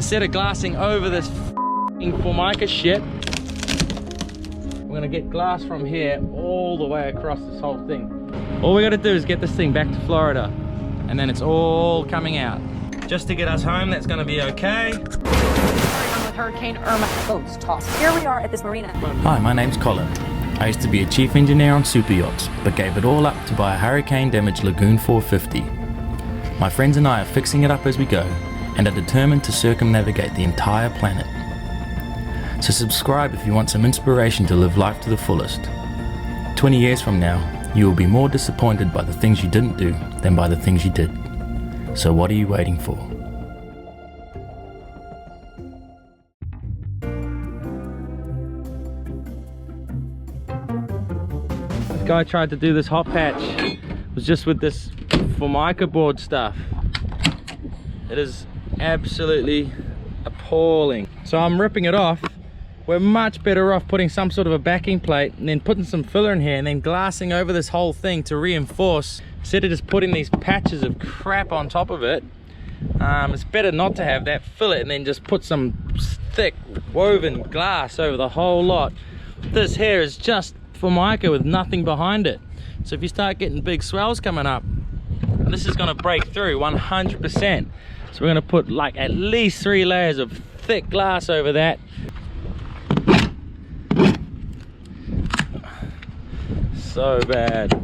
instead of glassing over this Formica shit, we're gonna get glass from here all the way across this whole thing. All we gotta do is get this thing back to Florida, and then it's all coming out. Just to get us home, that's gonna be okay. With Hurricane Irma, boats tossed. Here we are at this marina. Hi, my name's Colin. I used to be a chief engineer on super yachts, but gave it all up to buy a hurricane-damaged Lagoon 450. My friends and I are fixing it up as we go, and are determined to circumnavigate the entire planet. So subscribe if you want some inspiration to live life to the fullest. 20 years from now, you will be more disappointed by the things you didn't do than by the things you did. So what are you waiting for? This guy tried to do this hot patch. It was just with this Formica board stuff. It is absolutely appalling. So I'm ripping it off. We're much better off putting some sort of a backing plate and then putting some filler in here and then glassing over this whole thing to reinforce, instead of just putting these patches of crap on top of it. It's better not to have that, fill it, and then just put some thick woven glass over the whole lot. This here is just Formica with nothing behind it. So if you start getting big swells coming up, this is gonna break through 100%. So we're gonna put like at least 3 layers of thick glass over that. So bad.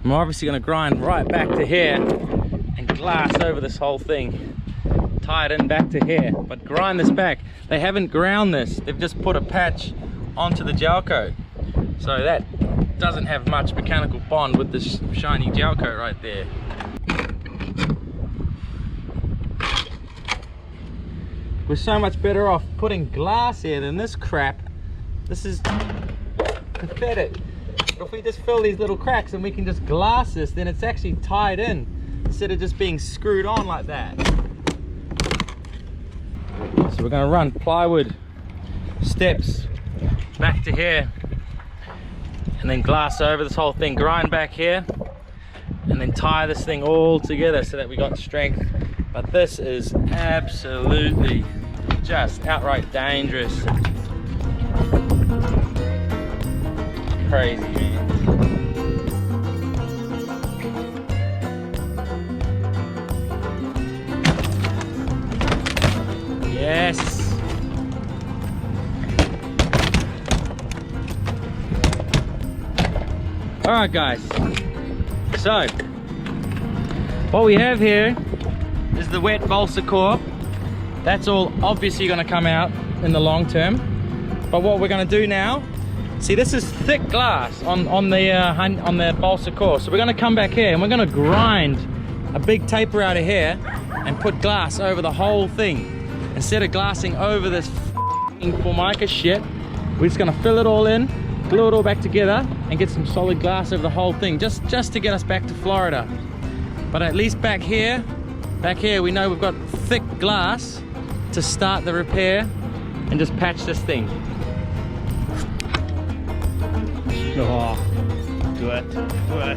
I'm obviously gonna grind right back to here and glass over this whole thing. Tie it in back to here, but grind this back. They haven't ground this, they've just put a patch onto the gel coat. So that doesn't have much mechanical bond with this shiny gel coat right there. We're so much better off putting glass here than this crap. This is pathetic. But if we just fill these little cracks and we can just glass this, then it's actually tied in instead of just being screwed on like that. So we're going to run plywood steps back to here and then glass over this whole thing, grind back here, and then tie this thing all together so that we got strength. But this is absolutely just outright dangerous. Crazy, man. Yes. All right, guys. So what we have here is the wet balsa core. That's all obviously going to come out in the long term. But what we're going to do now, see, this is thick glass on the balsa core. So we're going to come back here and we're going to grind a big taper out of here and put glass over the whole thing. Instead of glassing over this Formica shit, we're just going to fill it all in, glue it all back together, and get some solid glass over the whole thing, just to get us back to Florida. But at least back here we know we've got thick glass to start the repair and just patch this thing. Oh, do it, do it.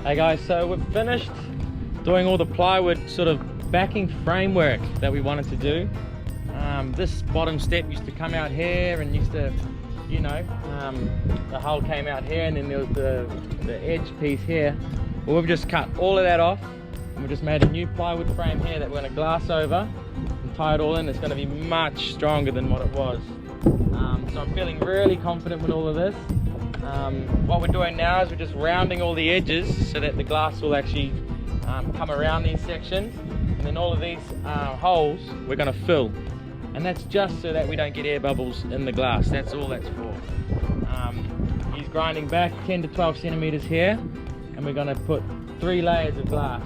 Hey guys, so we've finished doing all the plywood sort of backing framework that we wanted to do. This bottom step used to come out here and used to, you know, the hull came out here, and then there was the edge piece here. Well, we've just cut all of that off and we've just made a new plywood frame here that we're going to glass over and tie it all in. It's going to be much stronger than what it was. So I'm feeling really confident with all of this. What we're doing now is we're just rounding all the edges so that the glass will actually come around these sections, and then all of these holes we're going to fill, and that's just so that we don't get air bubbles in the glass. That's all that's for. He's grinding back 10 to 12 centimeters here, and we're going to put 3 layers of glass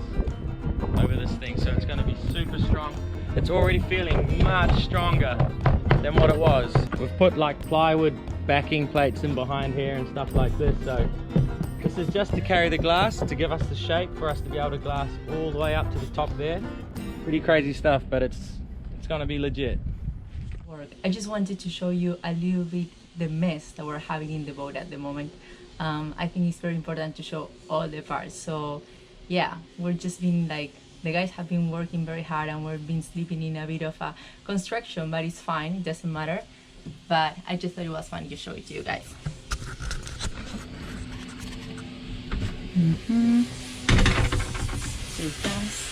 over this thing, so it's going to be super strong. It's already feeling much stronger than what it was. We've put like plywood backing plates in behind here and stuff like this, so this is just to carry the glass, to give us the shape for us to be able to glass all the way up to the top there. Pretty crazy stuff, but it's gonna be legit. I just wanted to show you a little bit the mess that we're having in the boat at the moment. I think it's very important to show all the parts. So yeah, we're just been like, the guys have been working very hard and we've been sleeping in a bit of a construction, but it's fine, it doesn't matter. But I just thought it was fun to show it to you guys. So it does.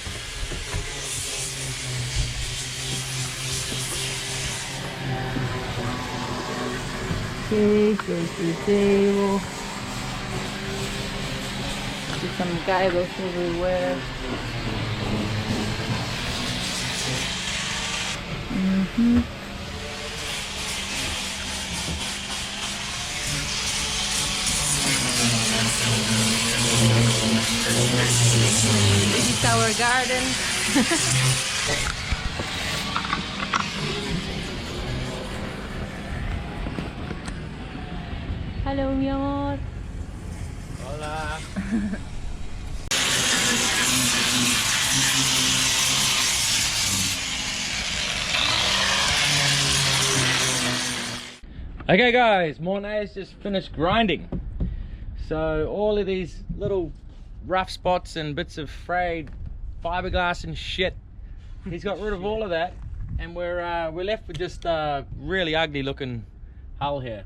Okay, so it's the table. There's some cables everywhere. This is our garden. Hello, mi amor. Hola. Okay guys, Mornay's just finished grinding. So all of these little rough spots and bits of frayed fiberglass and shit, he's got rid of all of that, and we're left with just a really ugly looking hull here.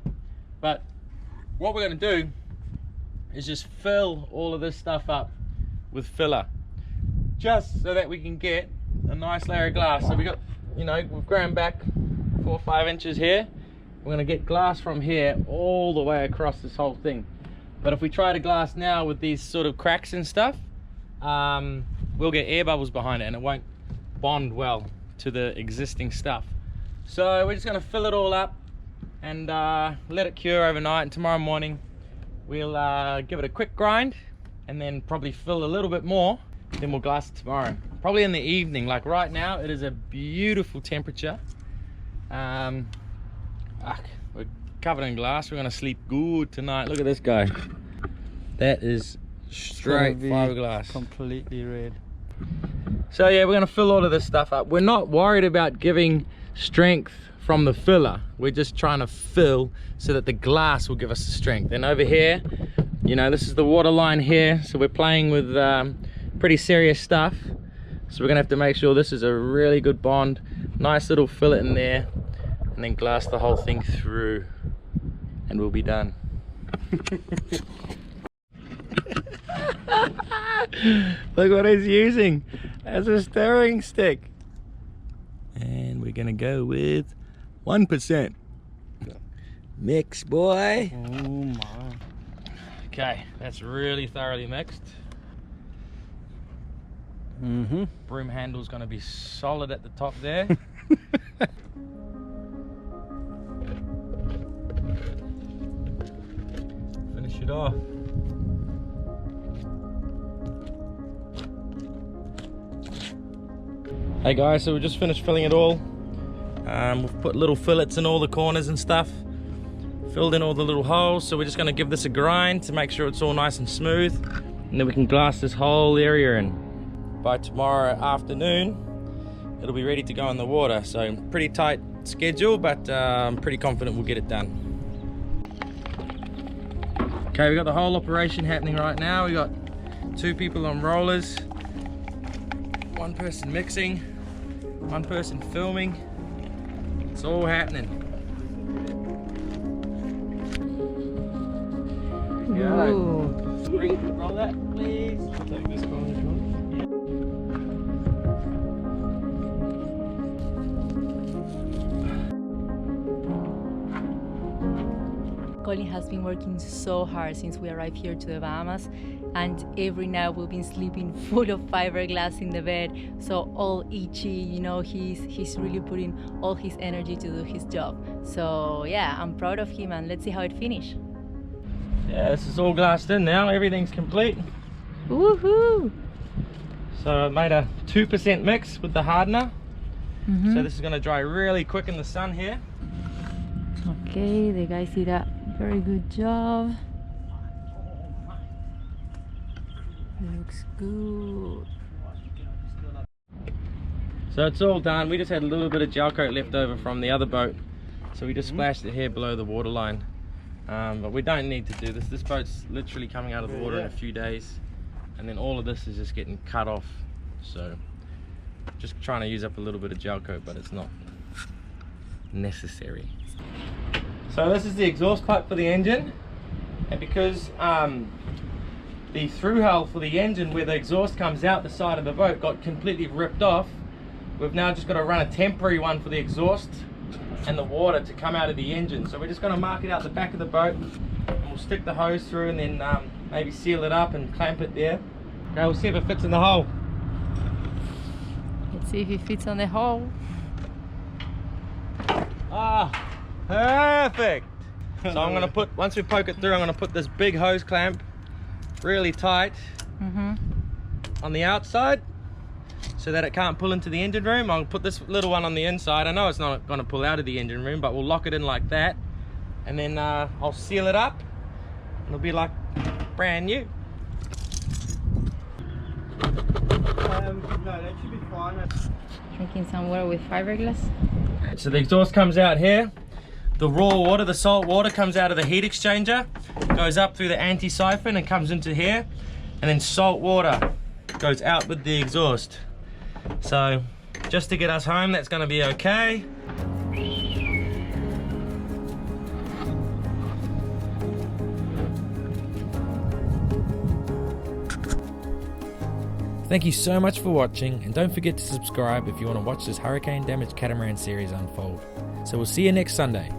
But what we're going to do is just fill all of this stuff up with filler, just so that we can get a nice layer of glass. So we got, you know, we've ground back 4 or 5 inches here. We're going to get glass from here all the way across this whole thing. But if we try to glass now with these sort of cracks and stuff, we'll get air bubbles behind it and it won't bond well to the existing stuff. So we're just going to fill it all up and let it cure overnight, and tomorrow morning we'll give it a quick grind and then probably fill a little bit more, then we'll glass it tomorrow, probably in the evening. Like right now it is a beautiful temperature. We're covered in glass. We're gonna sleep good tonight. Look at this guy. That is straight fiberglass, completely red. So yeah, we're gonna fill all of this stuff up. We're not worried about giving strength from the filler. We're just trying to fill so that the glass will give us the strength. And over here, you know, this is the water line here, so we're playing with pretty serious stuff. So we're gonna have to make sure this is a really good bond, nice little fillet in there, and then glass the whole thing through, and we'll be done. Look what he's using as a stirring stick. And we're gonna go with 1%. Mix, boy. Oh my. Okay, that's really thoroughly mixed. Broom handle's gonna be solid at the top there. Finish it off. Hey guys, so we just finished filling it all. We've put little fillets in all the corners and stuff, filled in all the little holes, so we're just going to give this a grind to make sure it's all nice and smooth, and then we can glass this whole area in. By tomorrow afternoon it'll be ready to go in the water. So pretty tight schedule, but I'm pretty confident we'll get it done. Okay, we got the whole operation happening right now. We got 2 people on rollers, 1 person mixing, 1 person filming. It's all happening. Ooh. Spring, roll that, please. I'll take this one if you want. Colin has been working so hard since we arrived here to the Bahamas, and every night we've been sleeping full of fiberglass in the bed, so all itchy, you know. He's really putting all his energy to do his job. So yeah, I'm proud of him, and let's see how it finishes. Yeah, this is all glassed in now. Everything's complete. Woohoo! So I made a 2% mix with the hardener. So this is going to dry really quick in the sun here. Okay, the guys did a very good job. Looks good. So it's all done. We just had a little bit of gel coat left over from the other boat So we just splashed it here below the waterline. But we don't need to do this. This boat's literally coming out of the water in a few days. And then all of this is just getting cut off. So just trying to use up a little bit of gel coat, but it's not necessary. So this is the exhaust pipe for the engine. And because the through hull for the engine where the exhaust comes out the side of the boat got completely ripped off, we've now just got to run a temporary one for the exhaust and the water to come out of the engine. So we're just going to mark it out the back of the boat, and we'll stick the hose through and then maybe seal it up and clamp it there. Okay, we'll see if it fits in the hole. Let's see if it fits on the hole. Ah, perfect. So I'm going to put, once we poke it through, I'm going to put this big hose clamp really tight on the outside so that it can't pull into the engine room. I'll put this little one on the inside. I know it's not going to pull out of the engine room, but we'll lock it in like that, and then I'll seal it up and it'll be like brand new. No, that should be fine. Drinking some water with fiberglass. So the exhaust comes out here. The raw water, the salt water, comes out of the heat exchanger, goes up through the anti-siphon and comes into here, and then salt water goes out with the exhaust. So just to get us home, that's going to be okay. Thank you so much for watching, and don't forget to subscribe if you want to watch this hurricane damaged catamaran series unfold. So we'll see you next Sunday.